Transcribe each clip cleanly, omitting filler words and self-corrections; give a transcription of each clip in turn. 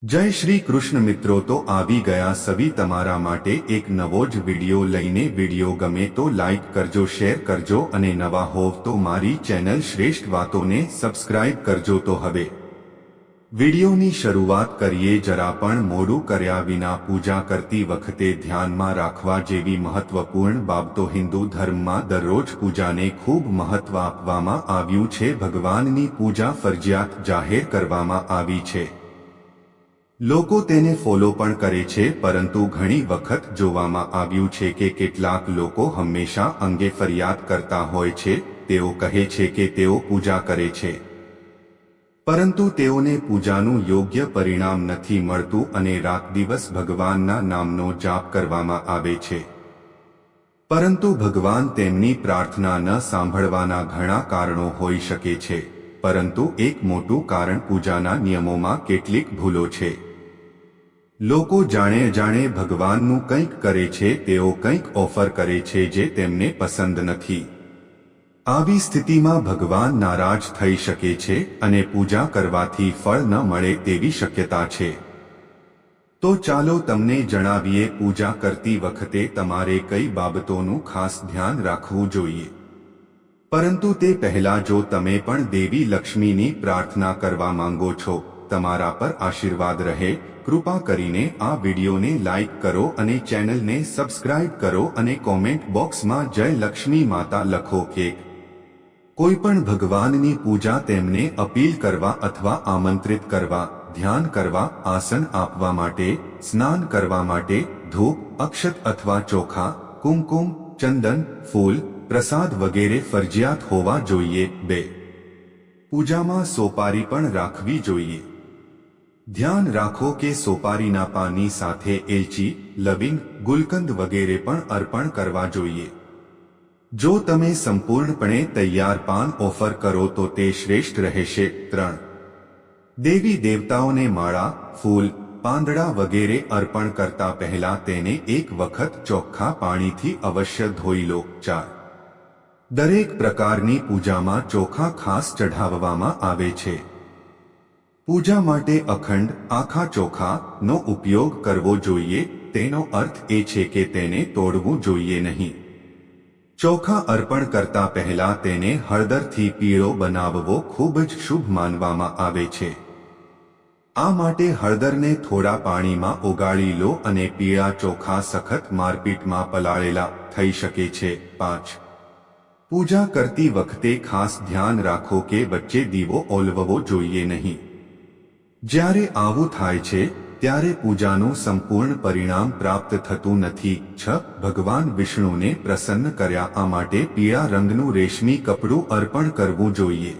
જય શ્રી કૃષ્ણ મિત્રો, તો આવી ગયા સવી તમારા માટે એક નવો જ વિડિયો લઈને. વિડિયો ગમે તો લાઈક કરજો, શેર કરજો અને નવા હોવ તો મારી ચેનલ શ્રેષ્ઠ વાતોને સબસ્ક્રાઇબ કરજો. તો હવે વિડિયોની શરૂઆત કરીએ. જરા પણ મોડું કર્યા વિના પૂજા કરતી વખતે ધ્યાનમાં રાખવા જેવી મહત્વપૂર્ણ બાબતો. હિન્દુ ધર્મમાં દરરોજ પૂજાને ખૂબ મહત્વ આપવામાં આવ્યું છે. ભગવાનની પૂજા ફરજિયાત જાહેર કરવામાં આવી છે. લોકો તેને ફોલો પણ કરે છે, પરંતુ ઘણી વખત જોવામાં આવ્યું છે કે કેટલાક લોકો હંમેશા અંગે ફરિયાદ કરતા હોય છે. તેઓ કહે છે કે તેઓ પૂજા કરે છે, પરંતુ તેઓને પૂજાનું યોગ્ય પરિણામ નથી મળતું અને રાત દિવસ ભગવાનના નામનો જાપ કરવામાં આવે છે, પરંતુ ભગવાન તેમની પ્રાર્થના ન સાંભળવાના ઘણા કારણો હોઈ શકે છે. પરંતુ એક મોટું કારણ પૂજાના નિયમોમાં કેટલીક ભૂલો છે. લોકો જાણે અજાણે ભગવાનનું કંઈક કરે છે. તેઓ કંઈક ઓફર કરે છે જે તેમને પસંદ નથી. આવી સ્થિતિમાં ભગવાન નારાજ થઈ શકે છે અને પૂજા કરવાથી ફળ ન મળે તેવી શક્યતા છે. તો ચાલો તમને જણાવીએ, પૂજા કરતી વખતે તમારે કઈ બાબતોનું ખાસ ધ્યાન રાખવું જોઈએ. પરંતુ તે પહેલા, જો તમે પણ દેવી લક્ષ્મીની પ્રાર્થના કરવા માંગો છો, તમારા પર આશીર્વાદ રહે, કૃપા કરીને આ વિડિયોને લાઈક કરો અને ચેનલને સબસ્ક્રાઇબ કરો અને કોમેન્ટ બોક્સમાં જય લક્ષ્મી માતા લખો. કે કોઈ પણ ભગવાનની પૂજા તેમને અપીલ કરવા અથવા આમંત્રિત કરવા, ધ્યાન કરવા, આસન આપવા માટે, સ્નાન કરવા માટે, ધૂપ, અક્ષત અથવા ચોખા, કુમકુમ, ચંદન, ફૂલ, પ્રસાદ વગેરે ફરજિયાત હોવા જોઈએ. 2. પૂજામાં સોપારી પણ રાખવી જોઈએ. ધ્યાન રાખો કે સોપારીના પાનની સાથે એલચી, લવિંગ, ગુલકંદ વગેરે પણ અર્પણ કરવા જોઈએ. જો તમે સંપૂર્ણપણે તૈયાર પાન ઓફર કરો તો તે શ્રેષ્ઠ રહેશે. 3. દેવી દેવતાઓને માળા, ફૂલ, પાંદડા વગેરે અર્પણ કરતા પહેલા તેને એક વખત ચોખ્ખા પાણીથી અવશ્ય ધોઈ લો. 4. દરેક પ્રકારની પૂજામાં ચોખા ખાસ ચઢાવવામાં આવે છે. પૂજા માટે અખંડ, આખા ચોખાનો ઉપયોગ કરવો જોઈએ. તેનો અર્થ એ છે કે તેને તોડવું જોઈએ નહીં. ચોખા અર્પણ કરતા પહેલા તેને હળદરથી પીળો બનાવવો ખૂબ જ શુભ માનવામાં આવે છે. આ માટે હળદરને થોડા પાણીમાં ઓગાળી લો અને પીળા ચોખા સખત મારપીટમાં પલાળેલા થઈ શકે છે. 5. પૂજા કરતી વખતે ખાસ ધ્યાન રાખો કે વચ્ચે દીવો ઓલવવો જોઈએ નહીં. જ્યારે આવું થાય છે ત્યારે પૂજાનું સંપૂર્ણ પરિણામ પ્રાપ્ત થતું નથી. 6. ભગવાન વિષ્ણુને પ્રસન્ન કર્યા આ માટે પીળા રંગનું રેશમી કપડું અર્પણ કરવું જોઈએ.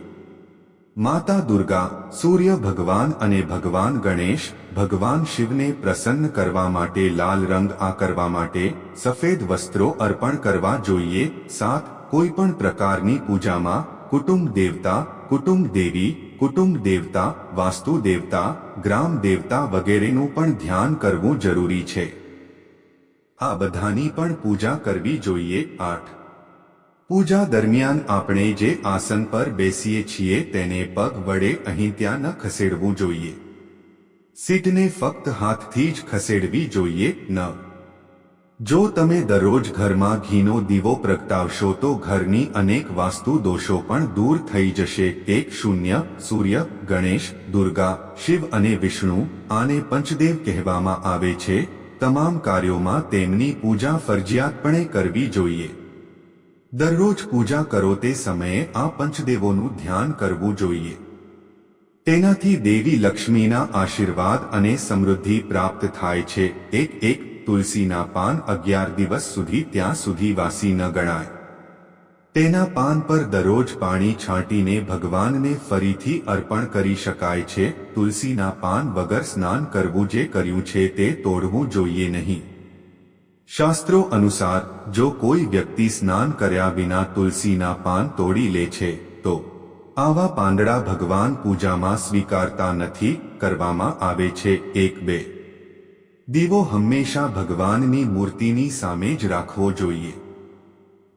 માતા દુર્ગા, સૂર્ય ભગવાન અને ભગવાન ગણેશ, ભગવાન શિવને પ્રસન્ન કરવા માટે લાલ રંગ કરવા માટે સફેદ વસ્ત્રો અર્પણ કરવા જોઈએ. 7. કોઈ પણ પ્રકારની પૂજામાં કુટુંબ દેવતા, કુટુંબ દેવી, કુટુંબ દેવતા, વાસ્તુ દેવતા, ગ્રામ દેવતા વગેરેનું પણ ધ્યાન કરવું જરૂરી છે. આ બધાની પણ પૂજા કરવી જોઈએ. 8. પૂજા દરમિયાન આપણે જે આસન પર બેસીએ છીએ તેને પગ વડે અહીં ત્યાં ન ખસેડવું જોઈએ. સીટને ફક્ત હાથથી જ ખસેડવી જોઈએ. 9. જો તમે દરરોજ ઘરમાં ઘીનો દીવો પ્રગટાવશો તો ઘરની અનેક વાસ્તુ દોષો પણ દૂર થઈ જશે. 1. સૂર્ય, ગણેશ, દુર્ગા, શિવ અને વિષ્ણુ, આને પંચદેવ કહેવામાં આવે છે. તમામ કાર્યોમાં તેમની પૂજા ફરજિયાતપણે કરવી જોઈએ. દરરોજ પૂજા કરો તે સમયે આ પંચદેવોનું ધ્યાન કરવું જોઈએ. તેનાથી દેવી લક્ષ્મીના આશીર્વાદ અને સમૃદ્ધિ પ્રાપ્ત થાય છે. 1. તુલસીના પાન 11 દિવસ સુધી ત્યાં સુધી વાસી ન ગણાય. તેના પાન પર દરરોજ પાણી છાંટીને ભગવાનને ફરીથી અર્પણ કરી શકાય છે. તુલસીના પાન વગર સ્નાન કરવું, જે કર્યું છે તે તોડવું જોઈએ નહીં. શાસ્ત્રો અનુસાર જો કોઈ વ્યક્તિ સ્નાન કર્યા વિના તુલસીના પાન તોડી લે છે તો આવા પાંદડા ભગવાન પૂજામાં સ્વીકારતા નથી, કરવામાં આવે છે. 1. 2. દીવો હંમેશા ભગવાનની મૂર્તિની સામે જ રાખવો જોઈએ.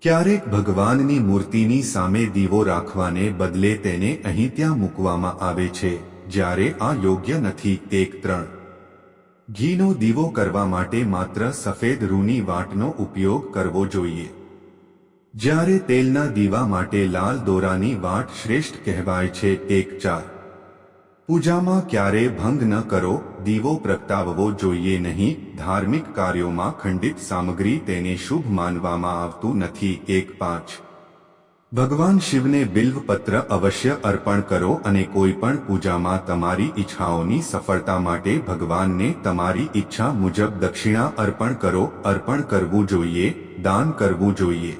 ક્યારેક ભગવાનની મૂર્તિની સામે દીવો રાખવાને બદલે તેને અહીં ત્યાં મૂકવામાં આવે છે, જ્યારે આ યોગ્ય નથી. 1-3 ઘીનો દીવો કરવા માટે માત્ર સફેદ રૂની વાટનો ઉપયોગ કરવો જોઈએ, જ્યારે તેલના દીવા માટે લાલ દોરાની વાટ શ્રેષ્ઠ કહેવાય છે. 1-4 પૂજામાં ક્યારે ભંગ ન કરો. દીવો પ્રગટાવવો જોઈએ નહીં. ધાર્મિક કાર્યોમાં ખંડિત સામગ્રી તેને શુભ માનવામાં આવતું નથી. 1-5 ભગવાન શિવને બિલ્વપત્ર અવશ્ય અર્પણ કરો અને કોઈ પણ પૂજામાં તમારી ઈચ્છાઓની સફળતા માટે ભગવાનને તમારી ઈચ્છા મુજબ દક્ષિણા અર્પણ કરો. અર્પણ કરવું જોઈએ, દાન કરવું જોઈએ.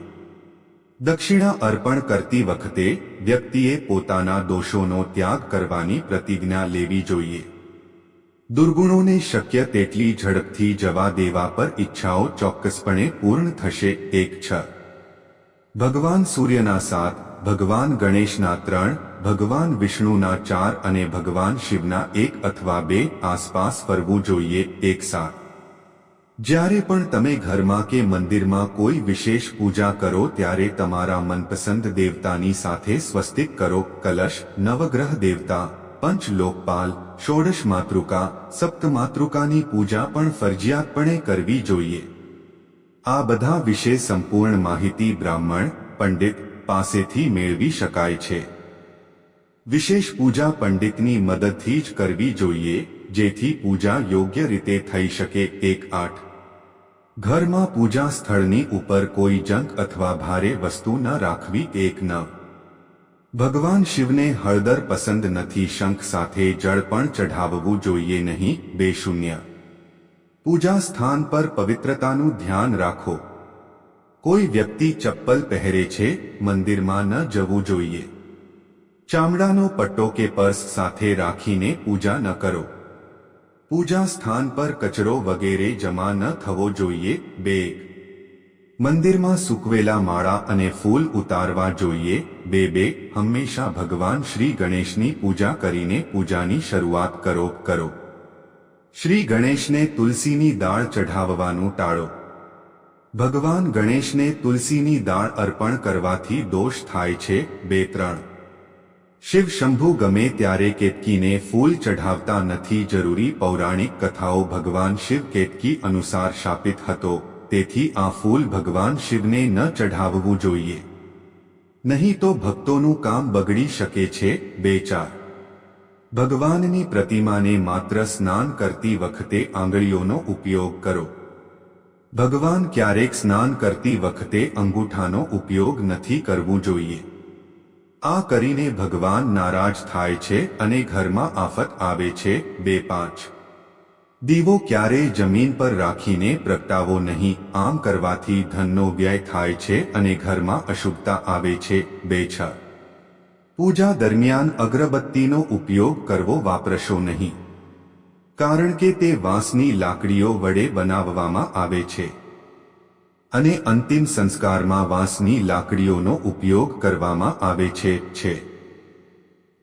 દક્ષિણા અર્પણ કરતી વખતે વ્યક્તિએ પોતાના દોષોનો ત્યાગ કરવાની પ્રતિજ્ઞા લેવી જોઈએ. દુર્ગુણોને શક્ય તેટલી ઝડપથી જવા દેવા પર ઈચ્છાઓ ચોક્કસપણે પૂર્ણ થશે. 1-6 ભગવાન સૂર્યના 7, ભગવાન ગણેશના 3, ભગવાન વિષ્ણુના 4 અને ભગવાન શિવના 1 અથવા 2 આસપાસ ફરવું જોઈએ. 1-7 જ્યારે પણ તમે ઘરમાં કે મંદિરમાં કોઈ વિશેષ પૂજા કરો ત્યારે તમારા મનપસંદ દેવતાની સાથે સ્વસ્તિક કરો. કલશ, નવગ્રહ દેવતા, પંચ લોકપાલ, ષોડશ માતૃકા, સપ્ત માતૃકાની પૂજા પણ ફરજિયાતપણે કરવી જોઈએ. આ બધા વિશે સંપૂર્ણ માહિતી બ્રાહ્મણ પંડિત પાસેથી મેળવી શકાય છે. વિશેષ પૂજા પંડિતની મદદથી જ કરવી જોઈએ, જેથી પૂજા યોગ્ય રીતે થઈ શકે. 1-8 ઘરમાં પૂજા સ્થળની ઉપર કોઈ જંક અથવા ભારે વસ્તુ ન રાખવી. 1-9 ભગવાન શિવને હળદર પસંદ નથી. શંખ સાથે જળ પણ ચઢાવવું જોઈએ નહીં. 2-0 પૂજા સ્થાન પર પવિત્રતાનું ધ્યાન રાખો. કોઈ વ્યક્તિ ચપ્પલ પહેરે છે, મંદિરમાં ન જવું જોઈએ. ચામડાનો પટ્ટો કે પર્સ સાથે રાખીને પૂજા ન કરો. પૂજા સ્થાન પર કચરો વગેરે જમા ન થવો જોઈએ. 2 મંદિરમાં સૂકવેલા માળા અને ફૂલ ઉતારવા જોઈએ. 2 હંમેશા ભગવાન શ્રી ગણેશની પૂજા કરીને પૂજાની શરૂઆત કરો. શ્રી ગણેશને તુલસીની દાળ ચઢાવવાનું ટાળો. ભગવાન ગણેશને તુલસીની દાળ અર્પણ કરવાથી દોષ થાય છે. 2-3 શિવ શંભુ ગમે ત્યારે કેતકીને ફૂલ ચઢાવતા નથી. જરૂરી પૌરાણિક કથાઓ ભગવાન શિવ કેતકી અનુસાર શાપિત હતો, તેથી આ ફૂલ ભગવાન શિવને ન ચઢાવવું જોઈએ, નહીં તો ભક્તોનું કામ બગડી શકે છે. 2-4 ભગવાનની પ્રતિમાને માત્ર સ્નાન કરતી વખતે આંગળીઓનો ઉપયોગ કરો. ભગવાન ક્યારેક સ્નાન કરતી વખતે અંગૂઠાનો ઉપયોગ નથી કરવું જોઈએ. આ કરીને ભગવાન નારાજ થાય છે અને ઘરમાં આફત આવે છે. 2-5 દીવો ક્યારેય જમીન પર રાખીને પ્રગટાવો નહીં. આમ કરવાથી ધનનો વ્યય થાય છે અને ઘરમાં અશુભતા આવે છે. 2-6 પૂજા દરમિયાન અગરબત્તીનો ઉપયોગ કરવો વાપરશો નહીં, કારણ કે તે વાંસની લાકડીઓ વડે બનાવવામાં આવે છે અને અંતિમ સંસ્કારમાં વાંસની લાકડીઓનો ઉપયોગ કરવામાં આવે છે.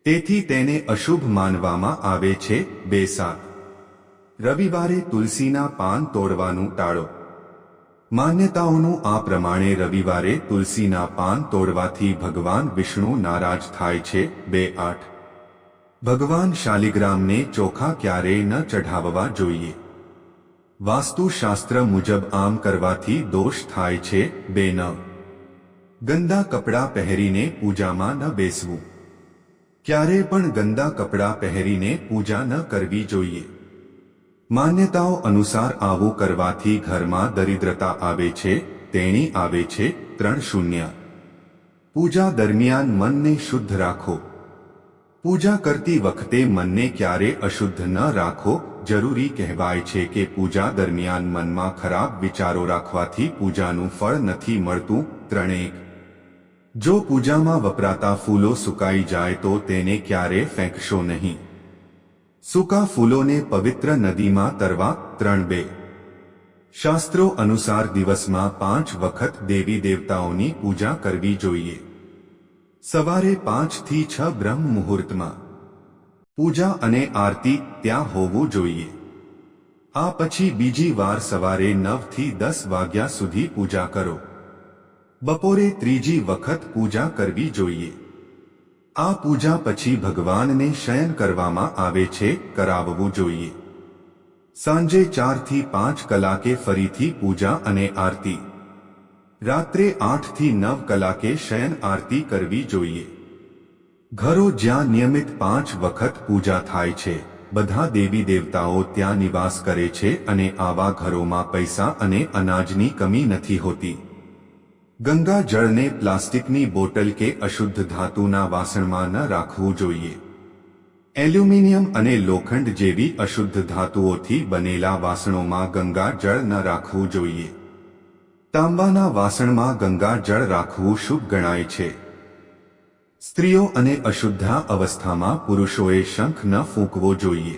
તેથી તેને અશુભ માનવામાં આવે છે. 2-7 રવિવારે તુલસીના પાન તોડવાનું ટાળો. માન્યતાઓનું આ પ્રમાણે રવિવારે તુલસીના પાન તોડવાથી ભગવાન વિષ્ણુ નારાજ થાય છે. 2-8 ભગવાન શાલિગ્રામને ચોખા ક્યારેય ન ચઢાવવા જોઈએ. વાસ્તુશાસ્ત્ર મુજબ આમ કરવાથી દોષ થાય છે. 2-9 ગંદા કપડાં પહેરીને પૂજામાં ન બેસવું. ક્યારે પણ ગંદા કપડાં પહેરીને પૂજા ન કરવી જોઈએ. માન્યતાઓ અનુસાર આવું કરવાથી ઘરમાં દરિદ્રતા આવે છે, તેણી આવે છે. 3-0 પૂજા દરમિયાન મનને શુદ્ધ રાખો. પૂજા કરતી વખતે મનને ક્યારે અશુદ્ધ ન રાખો. જરૂરી કહેવાય છે કે પૂજા દરમિયાન મનમાં ખરાબ વિચારો રાખવાથી પૂજાનું ફળ નથી મળતું. 3-1 જો પૂજામાં વપરાતા ફૂલો સુકાઈ જાય તો તેને ક્યારે ફેંકશો નહીં. સૂકા ફૂલોને પવિત્ર નદીમાં તરવા. 3-2 શાસ્ત્રો અનુસાર દિવસમાં 5 વખત દેવી દેવતાઓની પૂજા કરવી જોઈએ. સવારે 5 થી 6 બ્રહ્મ મુહૂર્તમાં પૂજા અને આરતી ત્યાં હોવું જોઈએ. આ પછી બીજી વાર સવારે 9 થી 10 વાગ્યા સુધી પૂજા કરો. બપોરે ત્રીજી વખત પૂજા કરવી જોઈએ. આ પૂજા પછી ભગવાનને શયન કરવામાં આવે છે, કરાવવું જોઈએ. સાંજે 4 થી 5 કલાકે ફરીથી પૂજા અને આરતી. રાત્રે 8 થી 9 કલાકે શયન આરતી કરવી જોઈએ. ઘરો જ્યાં નિયમિત 5 વખત પૂજા થાય છે, બધા દેવી દેવતાઓ ત્યાં નિવાસ કરે છે અને આવા ઘરોમાં પૈસા અને અનાજની કમી નથી હોતી. ગંગા જળને પ્લાસ્ટિકની બોટલ કે અશુદ્ધ ધાતુના વાસણમાં ન રાખવું જોઈએ. એલ્યુમિનિયમ અને લોખંડ જેવી અશુદ્ધ ધાતુઓથી બનેલા વાસણોમાં ગંગા જળ ન રાખવું જોઈએ. તાંબાના વાસણમાં ગંગા જળ રાખવું શુભ ગણાય છે. સ્ત્રીઓ અને અશુદ્ધા અવસ્થામાં પુરુષોએ શંખ ન ફૂંકવો જોઈએ.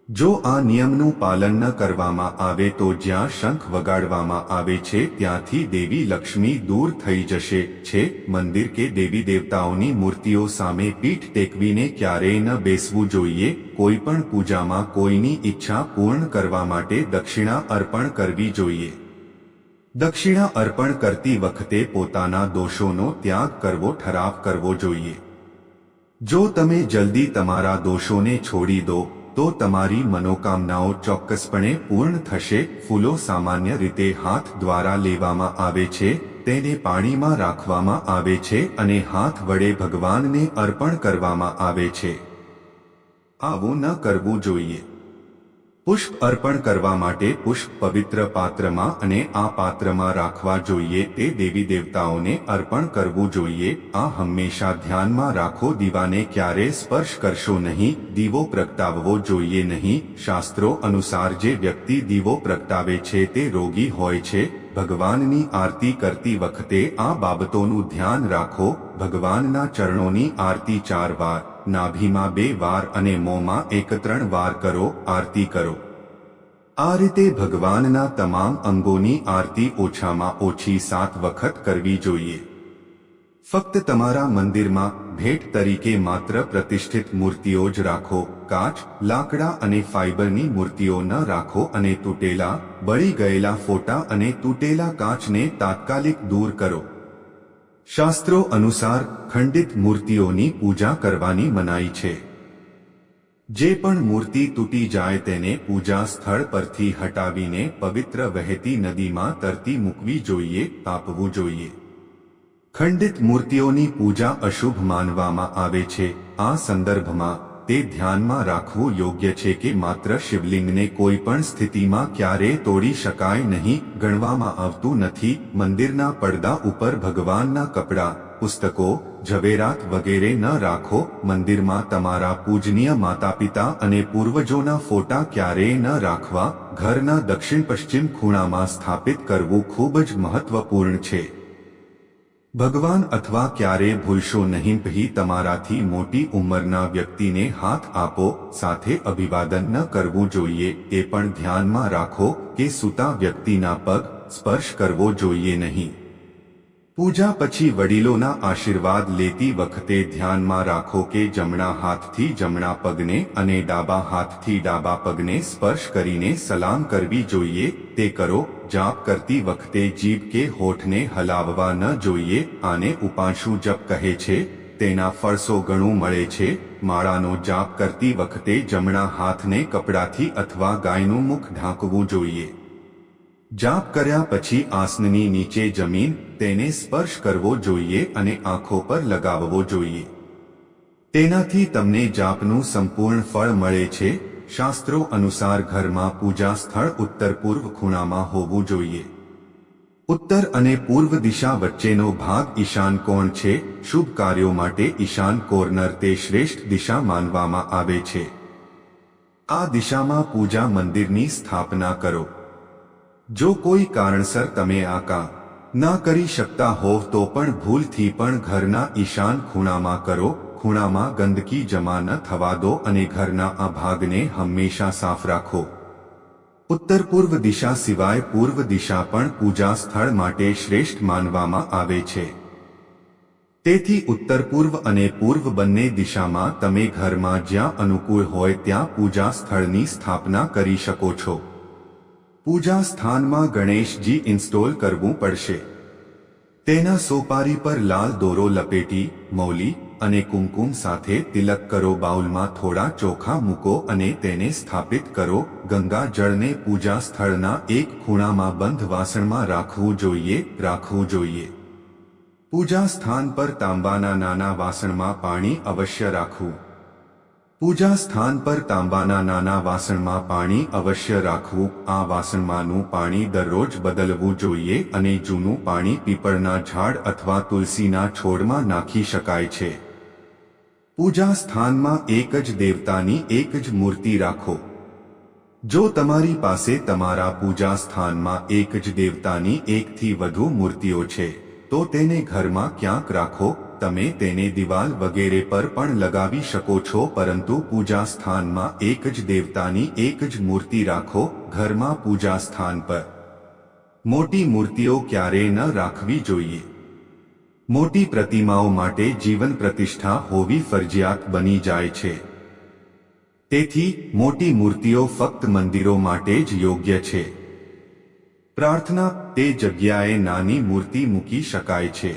જો આ નિયમનું પાલન ન કરવામાં આવે તો જ્યાં શંખ વગાડવામાં આવે છે ત્યાંથી દેવી લક્ષ્મી દૂર થઈ જશે છે. મંદિર કે દેવી દેવતાઓની મૂર્તિઓ સામે પીઠ ટેકવીને ક્યારેય ન બેસવું જોઈએ. કોઈ પણ પૂજામાં કોઈની ઈચ્છા પૂર્ણ કરવા માટે દક્ષિણા અર્પણ કરવી જોઈએ. દક્ષિણા અર્પણ કરતી વખતે પોતાના દોષોનો ત્યાગ કરવો ઠરાવ કરવો જોઈએ. જો તમે જલ્દી તમારા દોષોને છોડી દો તો તમારી મનોકામનાઓ ચોક્કસપણે પૂર્ણ થશે. ફૂલો સામાન્ય રીતે હાથ દ્વારા લેવામાં આવે છે, તેને પાણીમાં રાખવામાં આવે છે અને હાથ વડે ભગવાનને અર્પણ કરવામાં આવે છે. આવું ન કરવું જોઈએ. પુષ્પ અર્પણ કરવા માટે પુષ્પ પવિત્ર પાત્રમાં અને આ પાત્રમાં રાખવા જોઈએ. તે દેવી દેવતાઓને અર્પણ કરવું જોઈએ. આ હંમેશા ધ્યાનમાં રાખો. દીવાને ક્યારે સ્પર્શ કરશો નહીં. દીવો પ્રગટાવવો જોઈએ નહીં. શાસ્ત્રો અનુસાર જે વ્યક્તિ દીવો પ્રગટાવે છે તે રોગી હોય છે. ભગવાનની આરતી કરતી વખતે આ બાબતોનું ધ્યાન રાખો. ભગવાનના ચરણોની આરતી 4 વાર, નાભીમાં 2 વાર અને મોંમાં 1-3 વાર કરો. આરતી કરો. આ રીતે ભગવાનના તમામ અંગોની આરતી ઓછામાં ઓછી 7 વખત કરવી જોઈએ. ફક્ત તમારા મંદિરમાં ભેટ તરીકે માત્ર પ્રતિષ્ઠિત મૂર્તિઓ જ રાખો. કાચ, લાકડા અને ફાઇબરની મૂર્તિઓ ન રાખો અને તૂટેલા, બળી ગયેલા ફોટા અને તૂટેલા કાચને તાત્કાલિક દૂર કરો. શાસ્ત્રો અનુસાર ખંડિત મૂર્તિઓની પૂજા કરવાની મનાઈ છે. જે પણ મૂર્તિ તૂટી જાય તેને પૂજા સ્થળ પરથી હટાવીને પવિત્ર વહેતી નદીમાં તરતી મૂકવી જોઈએ, આપવું જોઈએ. ખંડિત મૂર્તિઓની પૂજા અશુભ માનવામાં આવે છે. આ સંદર્ભમાં તે ધ્યાનમાં રાખવું યોગ્ય છે કે માત્ર શિવલિંગને કોઈ પણ સ્થિતિમાં ક્યારેય તોડી શકાય નહીં ગણવામાં આવતું નથી. મંદિરના પડદા ઉપર ભગવાનના કપડાં, પુસ્તકો, ઝવેરાત વગેરે ન રાખો. મંદિરમાં તમારા પૂજનીય માતાપિતા અને પૂર્વજોના ફોટા ક્યારેય ન રાખવા. ઘરના દક્ષિણ પશ્ચિમ ખૂણામાં સ્થાપિત કરવું ખૂબ જ મહત્વપૂર્ણ છે. ભગવાન અથવા ક્યારેય ભૂલશો નહીં. પછી તમારાથી મોટી ઉંમરના વ્યક્તિને હાથ આપો. સાથે અભિવાદન ન કરવું જોઈએ. એ પણ ધ્યાનમાં રાખો કે સૂતા વ્યક્તિના પગ સ્પર્શ કરવો જોઈએ નહીં. પૂજા પછી વડીલોના આશીર્વાદ લેતી વખતે ધ્યાનમાં રાખો કે જમણા હાથથી જમણા પગને અને ડાબા હાથથી ડાબા પગને સ્પર્શ કરીને સલામ કરવી જોઈએ. તે કરો. જાપ કરતી વખતે જીભ કે હોઠને હલાવવા ન જોઈએ. આને ઉપાંશુ જપ કહે છે. તેના ફળસો ઘણું મળે છે. માળાનો જાપ કરતી વખતે જમણા હાથને કપડાથી અથવા ગાયનું મુખ ઢાંકવું જોઈએ. જાપ કર્યા પછી આસનની નીચે જમીન તેને સ્પર્શ કરવો જોઈએ અને આંખો પર લગાવવો જોઈએ. તેનાથી તમને જાપનું સંપૂર્ણ ફળ મળે છે. શાસ્ત્રો અનુસાર ઘરમાં પૂજા સ્થળ ઉત્તર પૂર્વ ખૂણામાં હોવું જોઈએ. ઉત્તર અને પૂર્વ દિશા વચ્ચેનો ભાગ ઈશાન કોણ છે. શુભ કાર્યો માટે ઈશાન કોર્નર તે શ્રેષ્ઠ દિશા માનવામાં આવે છે. આ દિશામાં પૂજા મંદિરની સ્થાપના કરો. જો કોઈ કારણસર તમે આ કામ ના કરી શકતા હોવ તો પણ ભૂલથી પણ ઘરના ઈશાન ખૂણામાં કરો. ખૂણામાં ગંદકી જમા ન થવા દો અને ઘરના આ ભાગને હંમેશા સાફ રાખો. ઉત્તર પૂર્વ દિશા સિવાય પૂર્વ દિશા પણ પૂજા સ્થળ માટે શ્રેષ્ઠ માનવામાં આવે છે. તેથી ઉત્તર પૂર્વ અને પૂર્વ બંને દિશામાં તમે ઘરમાં જ્યાં અનુકૂળ હોય ત્યાં પૂજા સ્થળની સ્થાપના કરી શકો છો. પૂજા સ્થાનમાં ગણેશજી ઇન્સ્ટોલ કરવું પડશે. તેના સોપારી પર લાલ દોરો લપેટી, મૌલી, અને કુમકુમ સાથે તિલક કરો. બાઉલમાં થોડા ચોખા મૂકો અને તેને સ્થાપિત કરો. ગંગા જળને પૂજા સ્થળના એક ખૂણામાં બંધ વાસણમાં રાખવું જોઈએ. પૂજા સ્થાન પર તાંબાના નાના વાસણમાં પાણી અવશ્ય રાખવું. પૂજા સ્થાન પર તાંબાના નાના વાસણમાં પાણી અવશ્ય રાખવું. આ વાસણમાંનું પાણી દરરોજ બદલવું જોઈએ અને જૂનું પાણી પીપળના ઝાડ અથવા તુલસીના છોડમાં નાખી શકાય છે. પૂજા સ્થાનમાં એક જ દેવતાની એક જ મૂર્તિ રાખો. જો તમારી પાસે તમારા પૂજા સ્થાનમાં એક જ દેવતાની એકથી વધુ મૂર્તિઓ છે તો તેને ઘરમાં ક્યાંક રાખો. તમે તેને દિવાલ વગેરે પર પણ લગાવી શકો છો, પરંતુ પૂજા સ્થાનમાં એક જ દેવતાની એક જ મૂર્તિ રાખો. ઘરમાં પૂજા સ્થાન પર મોટી મૂર્તિઓ ક્યારેય ન રાખવી જોઈએ. મોટી પ્રતિમાઓ માટે જીવન પ્રતિષ્ઠા હોવી ફરજિયાત બની જાય છે. તેથી મોટી મૂર્તિઓ ફક્ત મંદિરો માટે જ યોગ્ય છે. પ્રાર્થના તે જગ્યાએ નાની મૂર્તિ મૂકી શકાય છે.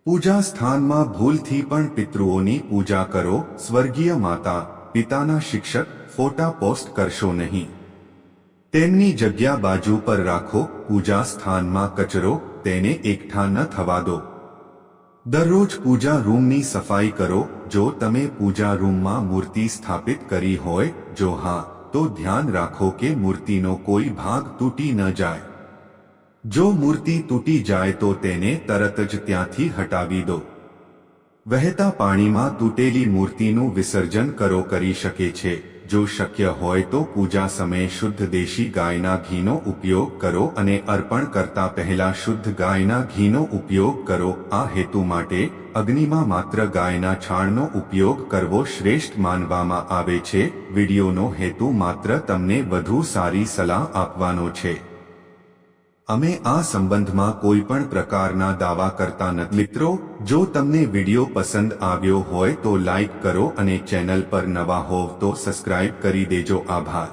પૂજા સ્થાનમાં ભૂલથી પણ પિતૃઓની પૂજા કરો. સ્વર્ગીય માતા પિતાના શિક્ષક ફોટા પોસ્ટ કરશો નહીં. તેમની જગ્યા બાજુ પર રાખો. પૂજા સ્થાનમાં કચરો તેને એકઠા ન થવા દો. દરરોજ પૂજા રૂમની સફાઈ કરો. જો તમે પૂજા રૂમમાં મૂર્તિ સ્થાપિત કરી હોય, જો હા, તો ધ્યાન રાખો કે મૂર્તિનો કોઈ ભાગ તૂટી ન જાય. જો મૂર્તિ તૂટી જાય તો તેને તરત જ ત્યાંથી હટાવી દો. વહેતા પાણીમાં તૂટેલી મૂર્તિનું વિસર્જન કરી શકે છે. જો શક્ય હોય તો પૂજા સમયે શુદ્ધ દેશી ગાયના ઘીનો ઉપયોગ કરો અને અર્પણ કરતા પહેલા શુદ્ધ ગાયના ઘીનો ઉપયોગ કરો. આ હેતુ માટે અગ્નિમાં માત્ર ગાયના છાણનો ઉપયોગ કરવો શ્રેષ્ઠ માનવામાં આવે છે. વિડિયોનો હેતુ માત્ર તમને વધુ સારી સલાહ આપવાનો છે. અમે આ સંબંધમાં કોઈ પણ પ્રકારના દાવા કરતા નથી. મિત્રો, જો તમને વિડિયો પસંદ આવ્યો હોય તો લાઈક કરો અને ચેનલ પર નવા હોવ તો સબસ્ક્રાઇબ કરી દેજો. આભાર.